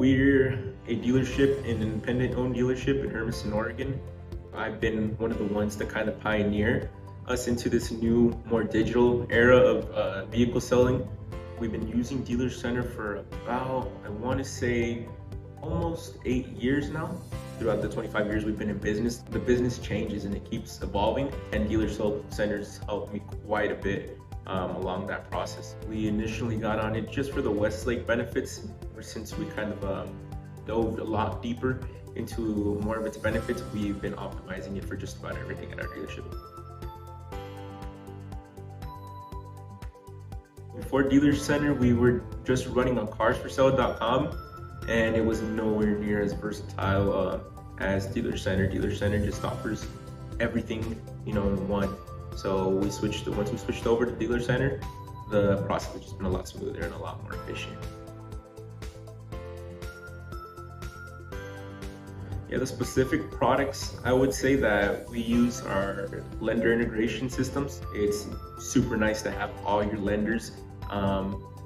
We're a dealership, an independent-owned dealership in Hermiston, Oregon. I've been one of the ones to kind of pioneer us into this new, more digital era of vehicle selling. We've been using DealerCenter for about, I want to say, almost 8 years now. Throughout the 25 years we've been in business, the business changes and it keeps evolving, and DealerCenter's helped me quite a bit along that process. We initially got on it just for the Westlake benefits. Since we kind of dove a lot deeper into more of its benefits, we've been optimizing it for just about everything at our dealership. Before DealerCenter, we were just running on carsforsale.com, and it was nowhere near as versatile as DealerCenter. DealerCenter just offers everything, in one. So once we switched over to DealerCenter, the process has just been a lot smoother and a lot more efficient. Yeah, the specific products I would say that we use are lender integration systems. It's super nice to have all your lenders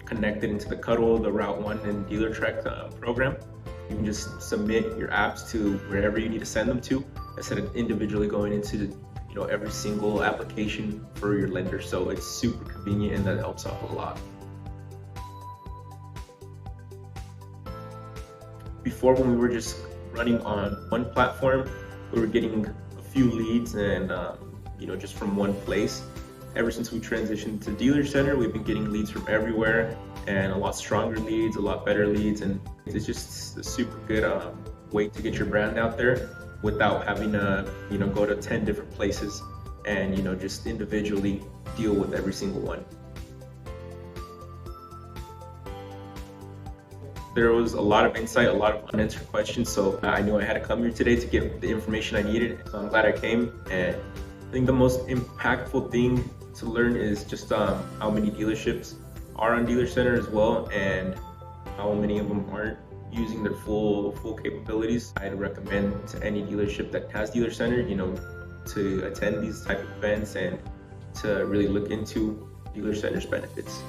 connected into the Cuddle, the Route 1, and DealerTrack program. You can just submit your apps to wherever you need to send them to, instead of individually going into every single application for your lender. So it's super convenient, and that helps out a lot. Before, when we were just running on one platform, we were getting a few leads and just from one place. Ever since we transitioned to DealerCenter, we've been getting leads from everywhere, and a lot stronger leads, a lot better leads, and it's just a super good way to get your brand out there without having to go to 10 different places and just individually deal with every single one. There was a lot of insight, a lot of unanswered questions, so I knew I had to come here today to get the information I needed. So I'm glad I came, and I think the most impactful thing to learn is just how many dealerships are on DealerCenter as well, and how many of them aren't using their full capabilities. I'd recommend to any dealership that has DealerCenter, to attend these type of events and to really look into DealerCenter's benefits.